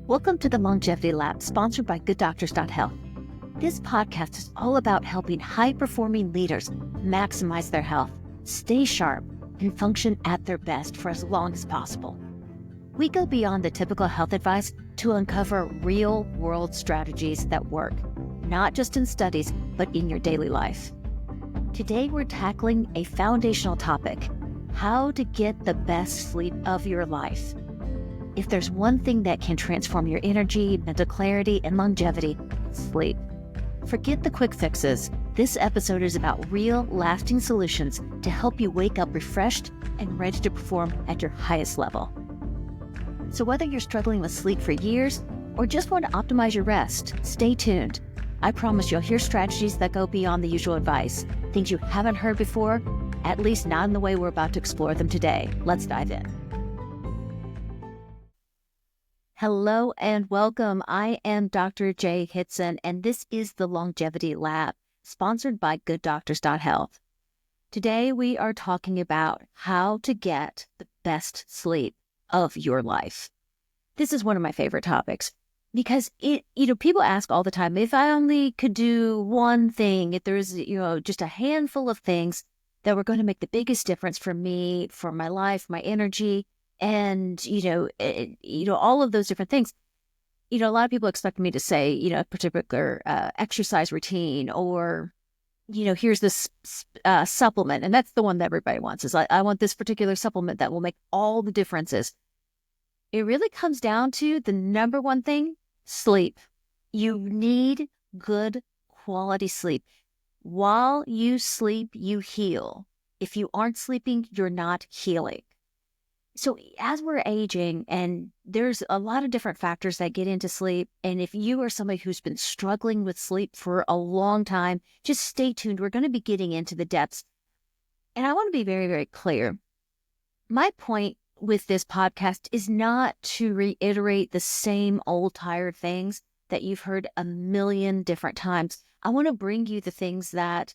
Welcome to the Longevity Lab, sponsored by GoodDoctors.Health. This podcast is all about helping high-performing leaders maximize their health, stay sharp, and function at their best for as long as possible. We go beyond the typical health advice to uncover real-world strategies that work, not just in studies, but in your daily life. Today, we're tackling a foundational topic: how to get the best sleep of your life. If there's one thing that can transform your energy, mental clarity, and longevity, it's sleep. Forget the quick fixes. This episode is about real, lasting solutions to help you wake up refreshed and ready to perform at your highest level. So whether you're struggling with sleep for years or just want to optimize your rest, stay tuned. I promise you'll hear strategies that go beyond the usual advice, things you haven't heard before, at least not in the way we're about to explore them today. Let's dive in. Hello and welcome. I am Dr. Jae Hitson, and this is the Longevity Lab, sponsored by GoodDoctors.Health. Today, we are talking about how to get the best sleep of your life. This is one of my favorite topics because people ask all the time, if I only could do one thing, if there's, just a handful of things that were going to make the biggest difference for me, for my life, my energy, and, all of those different things. A lot of people expect me to say, a particular exercise routine or, here's this supplement. And that's the one that everybody wants is I want this particular supplement that will make all the differences. It really comes down to the number one thing: sleep. You need good quality sleep. While you sleep, you heal. If you aren't sleeping, you're not healing. So as we're aging, and there's a lot of different factors that get into sleep, and if you are somebody who's been struggling with sleep for a long time, just stay tuned. We're going to be getting into the depths. And I want to be very, very clear. My point with this podcast is not to reiterate the same old tired things that you've heard a million different times. I want to bring you the things that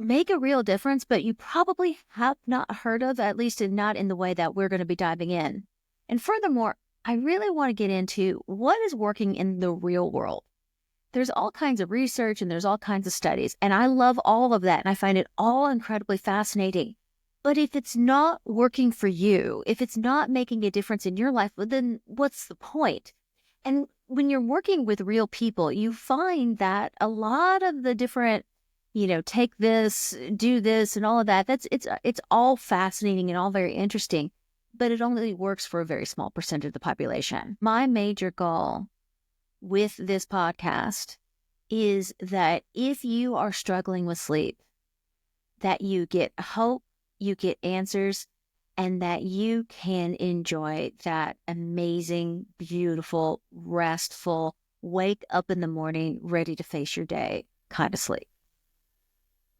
make a real difference, but you probably have not heard of, at least not in the way that we're going to be diving in. And furthermore, I really want to get into what is working in the real world. There's all kinds of research and there's all kinds of studies, and I love all of that, and I find it all incredibly fascinating. But if it's not working for you, if it's not making a difference in your life, well, then what's the point? And when you're working with real people, you find that a lot of the different take this, do this, and all of that. It's all fascinating and all very interesting, but it only works for a very small percentage of the population. My major goal with this podcast is that if you are struggling with sleep, that you get hope, you get answers, and that you can enjoy that amazing, beautiful, restful, wake up in the morning, ready to face your day kind of sleep.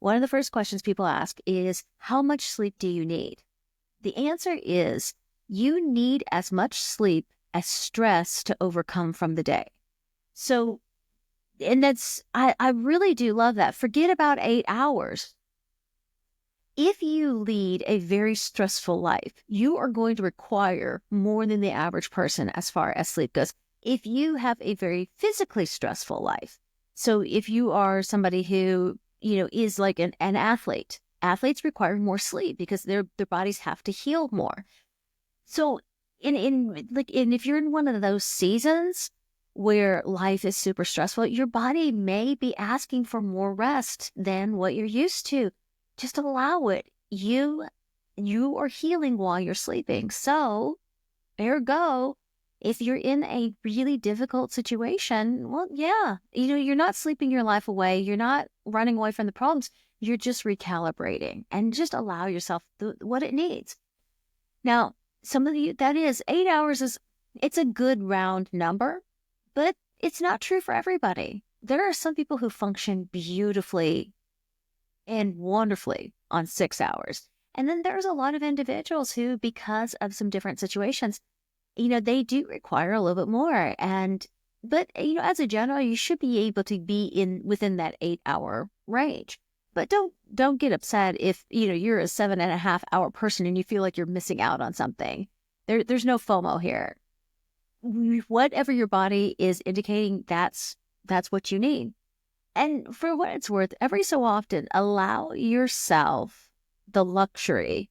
One of the first questions people ask is, how much sleep do you need? The answer is, you need as much sleep as stress to overcome from the day. So, and I really do love that. Forget about 8 hours. If you lead a very stressful life, you are going to require more than the average person as far as sleep goes. If you have a very physically stressful life, so if you are somebody who is like an athlete. Athletes require more sleep because their bodies have to heal more. So if you're in one of those seasons where life is super stressful, your body may be asking for more rest than what you're used to. Just allow it. You are healing while you're sleeping. So ergo, if you're in a really difficult situation, well, yeah, you're not sleeping your life away. You're not running away from the problems. You're just recalibrating and just allow yourself what it needs. Now, some of you, that is 8 hours it's a good round number, but it's not true for everybody. There are some people who function beautifully and wonderfully on 6 hours. And then there's a lot of individuals who, because of some different situations, they do require a little bit more. But as a general, you should be able to be within that 8 hour range. But don't get upset if, you're a 7.5 hour person and you feel like you're missing out on something. There's no FOMO here. whatever your body is indicating, that's what you need. And for what it's worth, every so often, allow yourself the luxury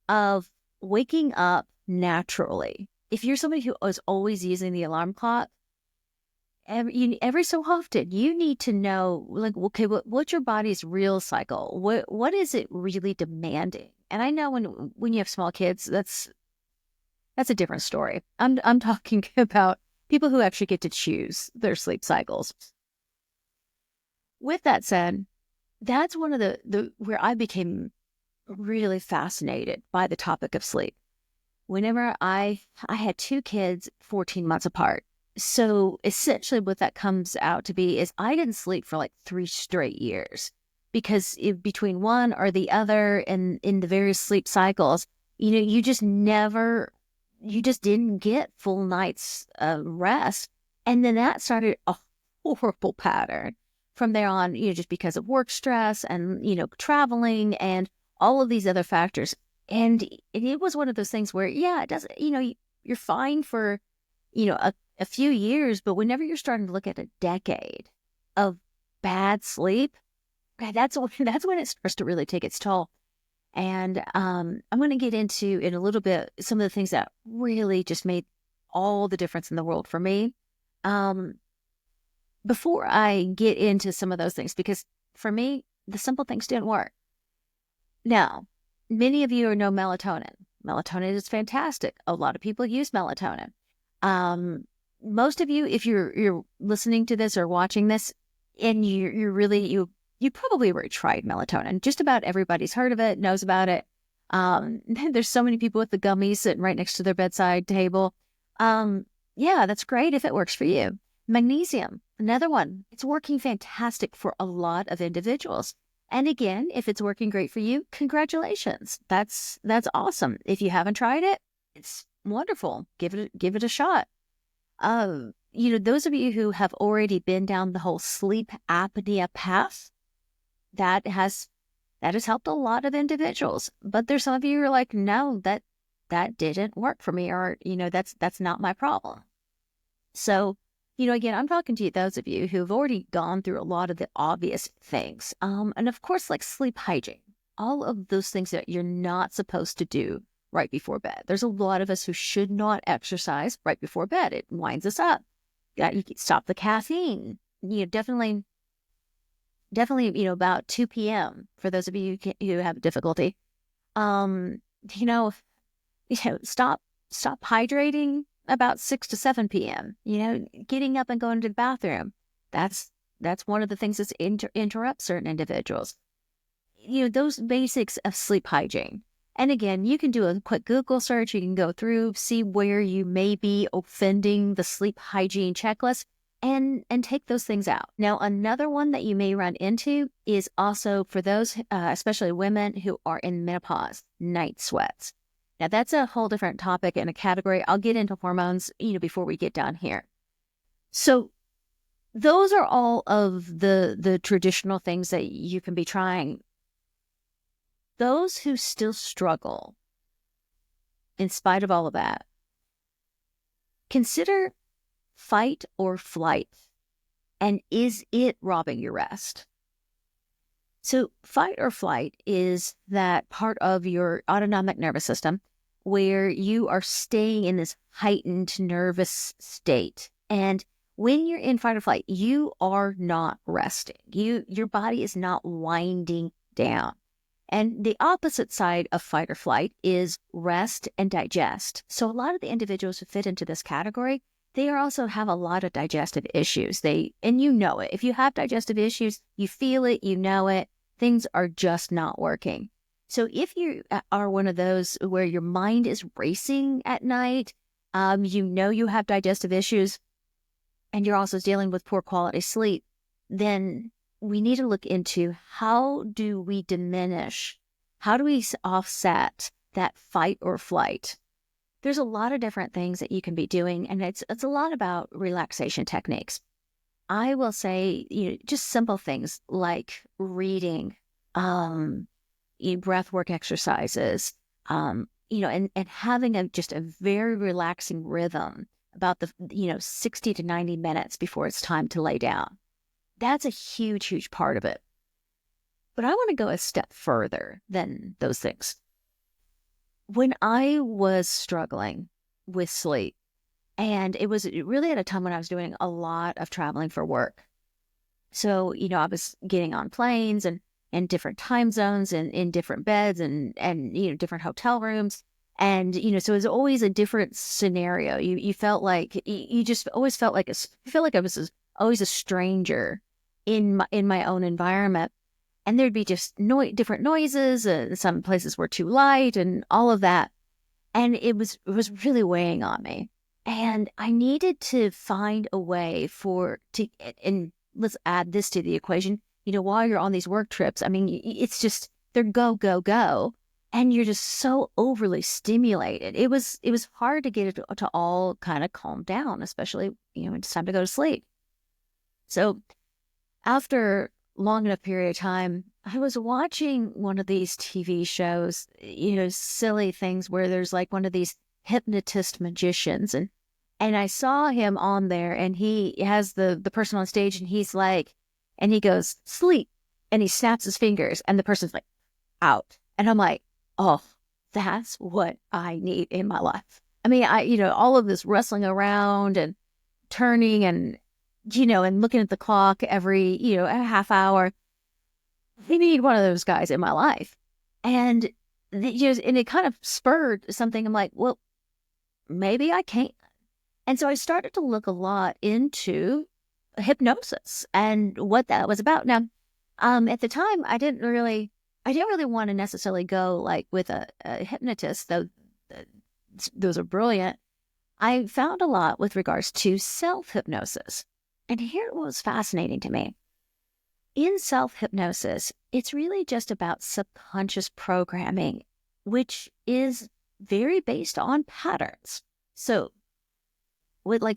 of waking up naturally. If you're somebody who is always using the alarm clock, every so often, you need to know, like, okay, what's your body's real cycle? What is it really demanding? And I know when you have small kids, that's a different story. I'm talking about people who actually get to choose their sleep cycles. With that said, that's one of the where I became really fascinated by the topic of sleep. Whenever I had two kids 14 months apart. So essentially what that comes out to be is I didn't sleep for like 3 straight years because between one or the other and in the various sleep cycles, you just didn't get full nights rest. And then that started a horrible pattern from there on, just because of work stress and, traveling and all of these other factors. And it was one of those things where, yeah, it doesn't, you're fine for, a few years, but whenever you're starting to look at a decade of bad sleep, that's when it starts to really take its toll. And I'm going to get into in a little bit some of the things that really just made all the difference in the world for me. Before I get into some of those things, because for me, the simple things didn't work. Now, many of you know melatonin. Melatonin is fantastic. A lot of people use melatonin. Most of you, if you're listening to this or watching this, and you probably already tried melatonin. Just about everybody's heard of it, knows about it. There's so many people with the gummies sitting right next to their bedside table. Yeah, that's great if it works for you. Magnesium, another one. It's working fantastic for a lot of individuals. And again, if it's working great for you, congratulations. That's awesome. If you haven't tried it, it's wonderful. Give it a shot. Those of you who have already been down the whole sleep apnea path, that has helped a lot of individuals. But there's some of you who are like, no, that didn't work for me, or that's not my problem. So, again, I'm talking to those of you who've already gone through a lot of the obvious things. And of course, like sleep hygiene, all of those things that you're not supposed to do right before bed. There's a lot of us who should not exercise right before bed. It winds us up. You can stop the caffeine. Definitely, about 2 p.m. for those of you who have difficulty. Stop hydrating about 6 to 7 p.m. Getting up and going to the bathroom. That's one of the things that interrupts certain individuals. Those basics of sleep hygiene. And again, you can do a quick Google search. You can go through, see where you may be offending the sleep hygiene checklist, and take those things out. Now, another one that you may run into is also for those, especially women who are in menopause, night sweats. Now, that's a whole different topic and a category. I'll get into hormones, before we get down here. So those are all of the traditional things that you can be trying. Those who still struggle, in spite of all of that, consider fight or flight. And is it robbing your rest? So fight or flight is that part of your autonomic nervous system where you are staying in this heightened nervous state. And when you're in fight or flight, you are not resting. Your body is not winding down. And the opposite side of fight or flight is rest and digest. So a lot of the individuals who fit into this category, they also have a lot of digestive issues. And you know it. If you have digestive issues, you feel it, you know it. Things are just not working. So if you are one of those where your mind is racing at night, you have digestive issues, and you're also dealing with poor quality sleep, then we need to look into how do we offset that fight or flight. There's a lot of different things that you can be doing, and it's a lot about relaxation techniques. I will say, just simple things like reading, breath work exercises, and having just a very relaxing rhythm about the, 60 to 90 minutes before it's time to lay down. That's a huge, huge part of it. But I want to go a step further than those things. When I was struggling with sleep, and it was really at a time when I was doing a lot of traveling for work. So, I was getting on planes and different time zones and in different beds and different hotel rooms. And, so it was always a different scenario. You felt like, you just always felt like, I feel like I was always a stranger in my own environment. And there'd be just different noises, and some places were too light and all of that. And it was really weighing on me. And I needed to find a way and let's add this to the equation, while you're on these work trips, I mean, it's just, they're go, go, go. And you're just so overly stimulated. It was hard to get it to all kind of calm down, especially, when it's time to go to sleep. So after long enough period of time, I was watching one of these TV shows, silly things where there's like one of these hypnotist magicians, and I saw him on there, and he has the person on stage, and he's like, and he goes, sleep, and he snaps his fingers, and the person's like, out. And I'm like, oh, that's what I need in my life. I mean, all of this wrestling around and turning and, and looking at the clock every, a half hour. I need one of those guys in my life. And it kind of spurred something. I'm like, well, maybe I can't. And so I started to look a lot into hypnosis and what that was about. Now, at the time, I didn't really want to necessarily go like with a hypnotist, though those are brilliant. I found a lot with regards to self-hypnosis. And here was fascinating to me. In self-hypnosis, it's really just about subconscious programming, which is very based on patterns. So,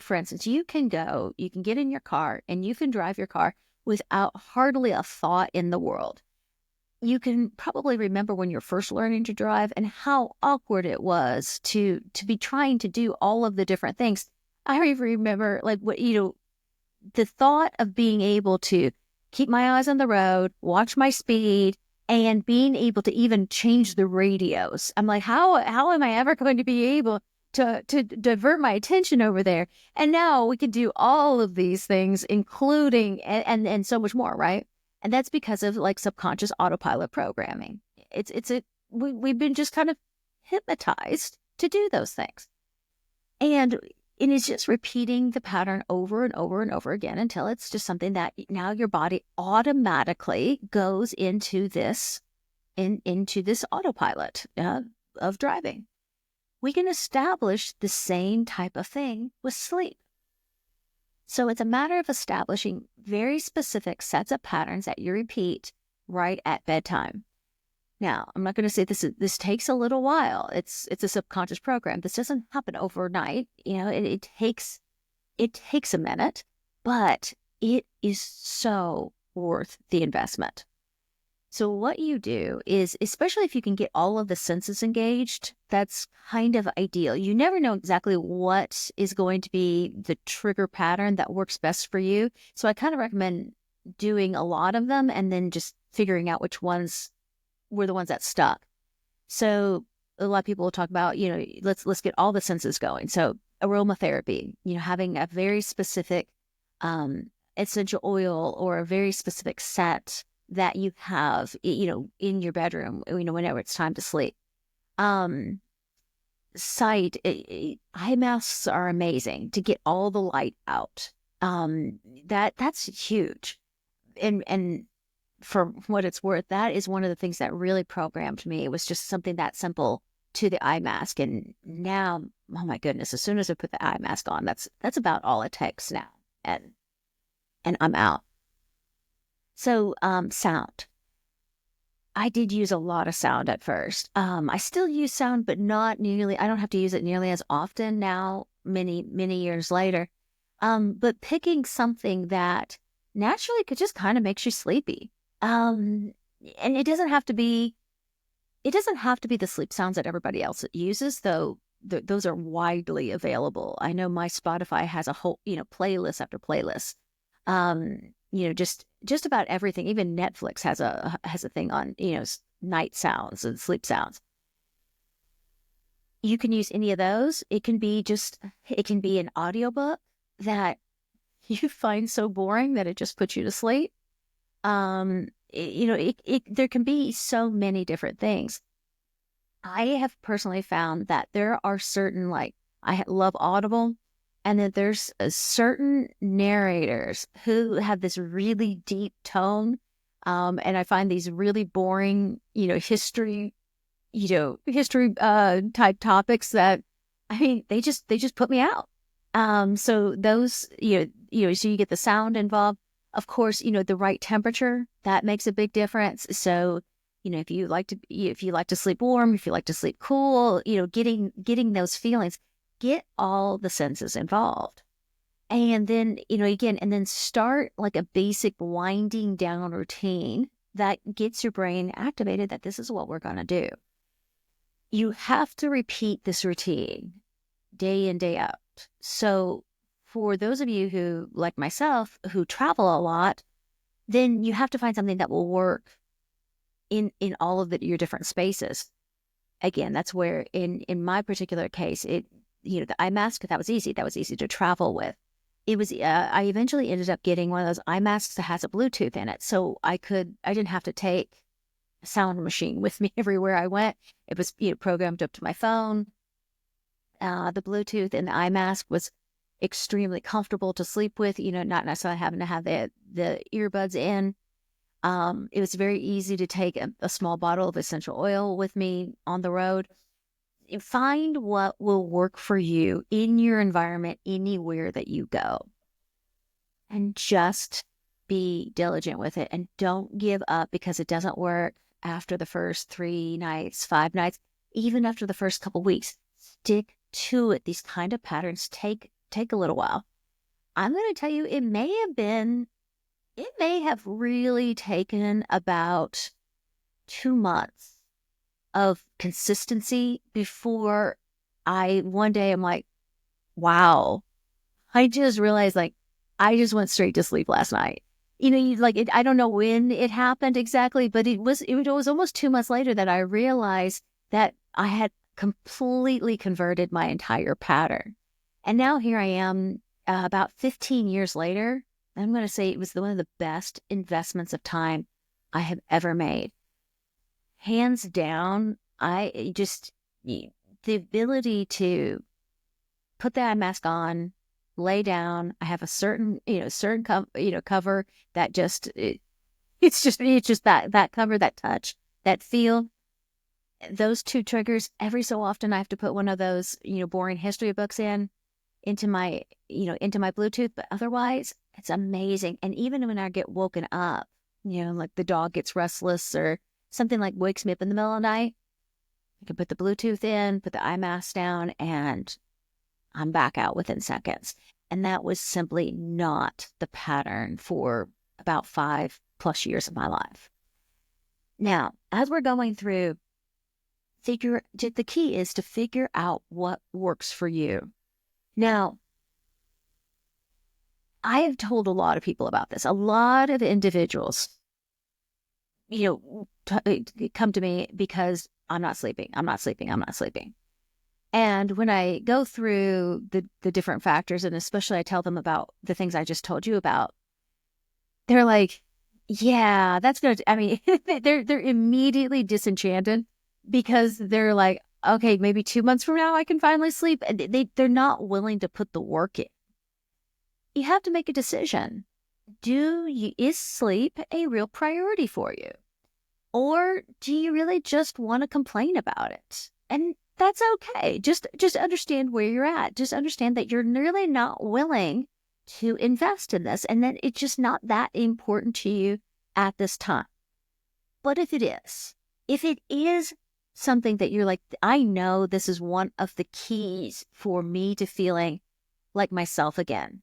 for instance, you can get in your car and you can drive your car without hardly a thought in the world. You can probably remember when you're first learning to drive and how awkward it was to be trying to do all of the different things. I remember the thought of being able to keep my eyes on the road, watch my speed, and being able to even change the radios. I'm like, how am I ever going to be able to divert my attention over there? And now we can do all of these things, including and so much more, right? And that's because of like subconscious autopilot programming. We've been just kind of hypnotized to do those things. And it's just repeating the pattern over and over and over again until it's just something that now your body automatically goes into this autopilot of driving. We can establish the same type of thing with sleep. So it's a matter of establishing very specific sets of patterns that you repeat right at bedtime. Now, I'm not going to say this takes a little while. It's a subconscious program. This doesn't happen overnight. It takes a minute, but it is so worth the investment. So what you do is, especially if you can get all of the senses engaged, that's kind of ideal. You never know exactly what is going to be the trigger pattern that works best for you. So I kind of recommend doing a lot of them and then just figuring out which ones were the ones that stuck. So a lot of people will talk about, let's get all the senses going. So aromatherapy, having a very specific essential oil or a very specific scent that you have, in your bedroom, whenever it's time to sleep. Sight, eye masks are amazing to get all the light out. That's huge. And for what it's worth, that is one of the things that really programmed me. It was just something that simple to the eye mask. And now, oh my goodness, as soon as I put the eye mask on, that's about all it takes now. And I'm out. So, sound. I did use a lot of sound at first. I still use sound, but not nearly, I don't have to use it nearly as often now, many, many years later. But picking something that naturally could just kind of makes you sleepy. And it doesn't have to be the sleep sounds that everybody else uses, though those are widely available. I know my Spotify has a whole, playlist after playlist. Just about everything. Even Netflix has a thing on, night sounds and sleep sounds. You can use any of those. It can be an audiobook that you find so boring that it just puts you to sleep. There can be so many different things. I have personally found that there are certain, like, love Audible, and that there's certain narrators who have this really deep tone. And I find these really boring, history type topics that, I mean, they just put me out. So those, so you get the sound involved. Of course, the right temperature, that makes a big difference. So, if you like to sleep warm, if you like to sleep cool, getting those feelings, get all the senses involved. And then, and then start like a basic winding down routine that gets your brain activated that this is what we're going to do. You have to repeat this routine day in, day out. So for those of you who, like myself, who travel a lot, then you have to find something that will work in all of your different spaces. Again, that's where in my particular case, the eye mask, that was easy. That was easy to travel with. It was, I eventually ended up getting one of those eye masks that has a Bluetooth in it. So I didn't have to take a sound machine with me everywhere I went. It was, programmed up to my phone. The Bluetooth and the eye mask was extremely comfortable to sleep with, not necessarily having to have the earbuds in. It was very easy to take a small bottle of essential oil with me on the road. Find what will work for you in your environment, anywhere that you go. And just be diligent with it. And don't give up because it doesn't work after the first 3 nights, 5 nights, even after the first couple weeks. Stick to it. These kind of patterns take a little while. I'm going to tell you, it may have really taken about 2 months of consistency before one day I'm like, wow, I just realized, like, I just went straight to sleep last night. I don't know when it happened exactly, but it was almost 2 months later that I realized that I had completely converted my entire pattern. And now here I am, about 15 years later. I'm going to say it was one of the best investments of time I have ever made. Hands down, the ability to put the eye mask on, lay down. I have a certain cover that it's just that cover, that touch, that feel. Those 2 triggers. Every so often I have to put one of those, boring history books into my Bluetooth, but otherwise it's amazing. And even when I get woken up, like the dog gets restless or something like wakes me up in the middle of the night, I can put the Bluetooth in, put the eye mask down, and I'm back out within seconds. And that was simply not the pattern for about 5+ years of my life. Now, as we're going through, the key is to figure out what works for you. Now, I have told a lot of people about this. A lot of individuals, come to me because I'm not sleeping. And when I go through the different factors, and especially I tell them about the things I just told you about, they're like, yeah, that's good. I mean, they're immediately disenchanted because they're like, okay, maybe 2 months from now I can finally sleep. And they're not willing to put the work in. You have to make a decision. Is sleep a real priority for you? Or do you really just want to complain about it? And that's okay. Just understand where you're at. Just understand that you're really not willing to invest in this and that it's just not that important to you at this time. But if it is something that you're like, I know this is one of the keys for me to feeling like myself again,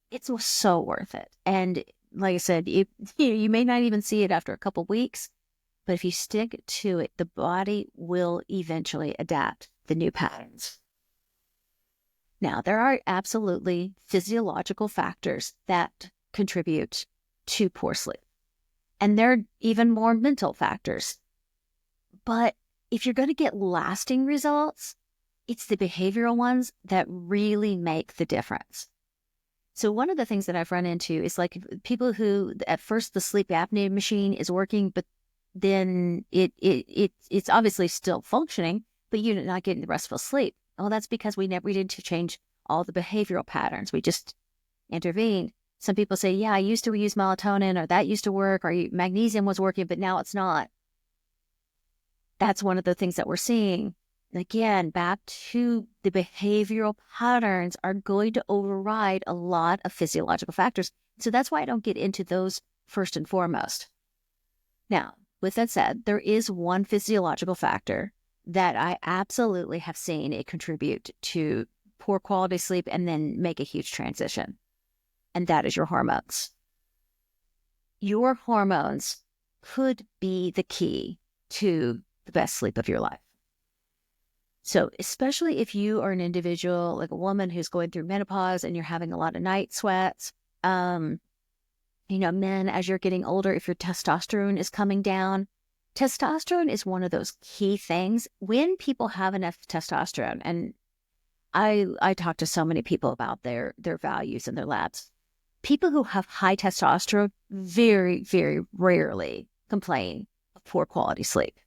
it's so worth it. And like I said, you may not even see it after a couple weeks, But if you stick to it, the body will eventually adapt the new patterns. Now, there are absolutely physiological factors that contribute to poor sleep. And there are even more mental factors. But if you're going to get lasting results, it's the behavioral ones that really make the difference. So one of the things that I've run into is like people who at first the sleep apnea machine is working, but then it's obviously still functioning, but you're not getting the restful sleep. Well, that's because we didn't change all the behavioral patterns. We just intervened. Some people say, yeah, I used to use melatonin, or that used to work, or magnesium was working, but now it's not. That's one of the things that we're seeing. Again, back to the behavioral patterns are going to override a lot of physiological factors. So that's why I don't get into those first and foremost. Now, with that said, there is one physiological factor that I absolutely have seen it contribute to poor quality sleep and then make a huge transition. And that is your hormones. Your hormones could be the key to the best sleep of your life. So especially if you are an individual, like a woman who's going through menopause and you're having a lot of night sweats, men, as you're getting older, if your testosterone is coming down, testosterone is one of those key things. When people have enough testosterone, and I talk to so many people about their values and their labs, people who have high testosterone very, very rarely complain of poor quality sleep.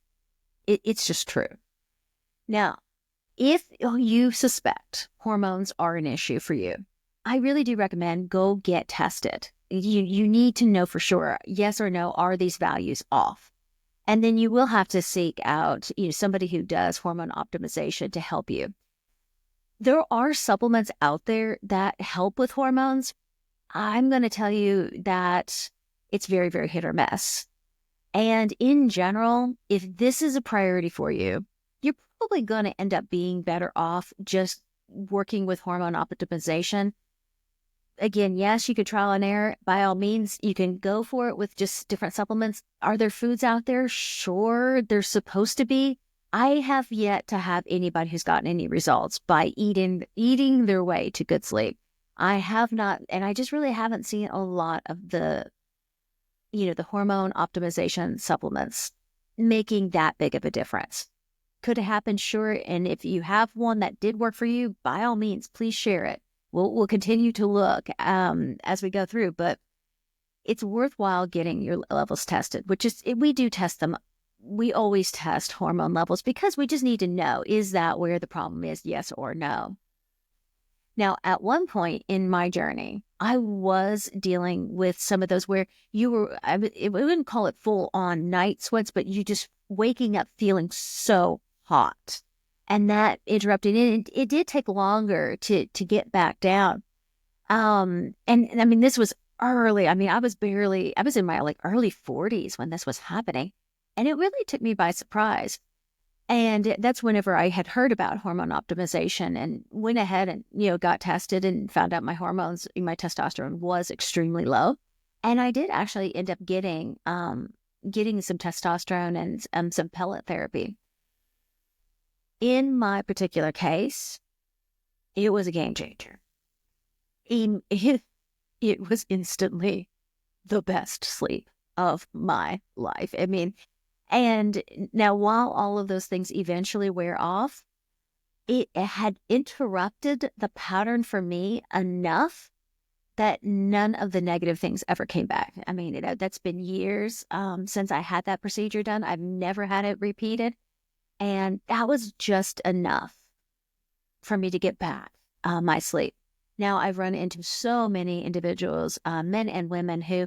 It's just true. Now, if you suspect hormones are an issue for you, I really do recommend go get tested. You need to know for sure, yes or no, are these values off? And then you will have to seek out somebody who does hormone optimization to help you. There are supplements out there that help with hormones. I'm going to tell you that it's very, very hit or miss. And in general, if this is a priority for you, you're probably going to end up being better off just working with hormone optimization. Again, yes, you could trial and error. By all means, you can go for it with just different supplements. Are there foods out there? Sure, there's supposed to be. I have yet to have anybody who's gotten any results by eating their way to good sleep. I have not, and I just really haven't seen a lot of the hormone optimization supplements making that big of a difference. Could it happen? Sure. And if you have one that did work for you, by all means, please share it. We'll continue to look as we go through, but it's worthwhile getting your levels tested, we do test them. We always test hormone levels because we just need to know, is that where the problem is? Yes or no. Now, at one point in my journey, I was dealing with some of those where I wouldn't call it full on night sweats, but you just waking up feeling so hot. And that interrupted. It did take longer to get back down. And I mean, this was early. I mean, I was in my early 40s when this was happening. And it really took me by surprise. And that's whenever I had heard about hormone optimization and went ahead and, got tested and found out my testosterone was extremely low. And I did actually end up getting some testosterone and some pellet therapy. In my particular case, it was a game changer. It was instantly the best sleep of my life. I mean, and now while all of those things eventually wear off, it had interrupted the pattern for me enough that none of the negative things ever came back. I mean, that's been years since I had that procedure done. I've never had it repeated. And that was just enough for me to get back my sleep. Now I've run into so many individuals, men and women who,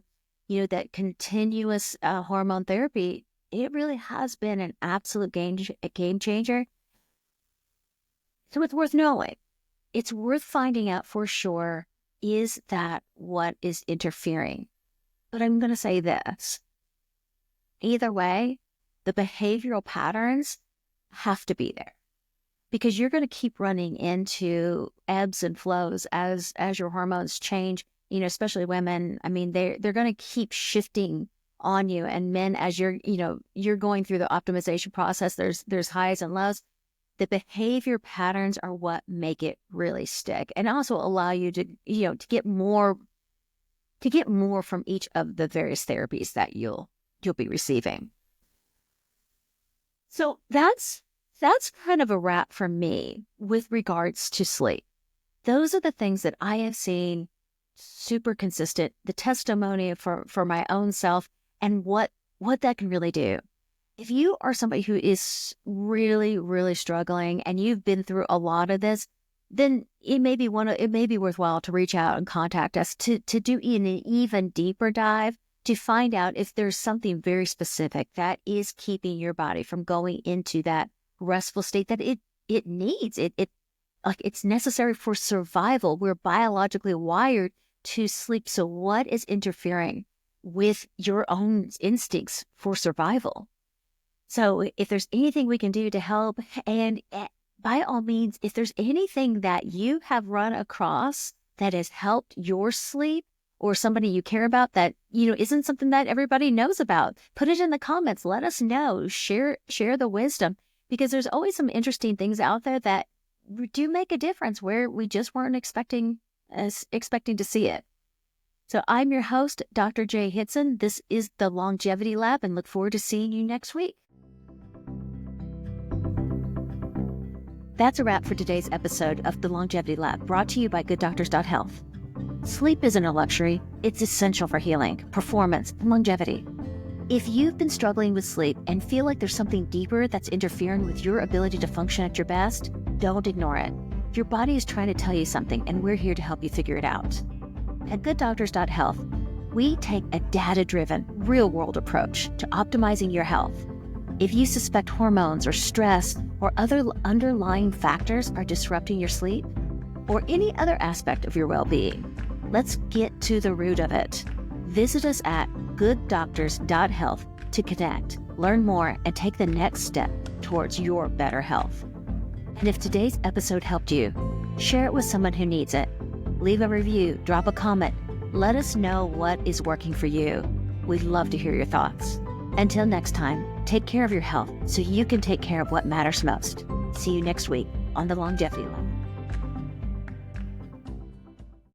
that continuous hormone therapy, it really has been an absolute game changer. So it's worth knowing. It's worth finding out for sure, is that what is interfering? But I'm going to say this. Either way, the behavioral patterns have to be there because you're going to keep running into ebbs and flows as your hormones change, especially women. I mean, they're going to keep shifting on you. And men, as you're going through the optimization process, there's highs and lows. The behavior patterns are what make it really stick, and also allow you to get more from each of the various therapies that you'll be receiving. So that's kind of a wrap for me with regards to sleep. Those are the things that I have seen super consistent, the testimony for my own self, and what that can really do. If you are somebody who is really, really struggling and you've been through a lot of this, then it may be worthwhile to reach out and contact us to do an even deeper dive to find out if there's something very specific that is keeping your body from going into that restful state that it needs. It's necessary for survival. We're biologically wired to sleep. So what is interfering with your own instincts for survival? So if there's anything we can do to help, and by all means, if there's anything that you have run across that has helped your sleep, or somebody you care about that, isn't something that everybody knows about, put it in the comments. Let us know. Share the wisdom, because there's always some interesting things out there that do make a difference where we just weren't expecting to see it. So I'm your host, Dr. Jae Hitson. This is the Longevity Lab, and look forward to seeing you next week. That's a wrap for today's episode of the Longevity Lab, brought to you by GoodDoctors.Health. Sleep isn't a luxury. It's essential for healing, performance, and longevity. If you've been struggling with sleep and feel like there's something deeper that's interfering with your ability to function at your best, don't ignore it. Your body is trying to tell you something, and we're here to help you figure it out. At GoodDoctors.Health, we take a data-driven, real-world approach to optimizing your health. If you suspect hormones or stress or other underlying factors are disrupting your sleep, or any other aspect of your well-being, let's get to the root of it. Visit us at GoodDoctors.Health to connect, learn more, and take the next step towards your better health. And if today's episode helped you, share it with someone who needs it. Leave a review, drop a comment. Let us know what is working for you. We'd love to hear your thoughts. Until next time, take care of your health so you can take care of what matters most. See you next week on the Longevity Lab.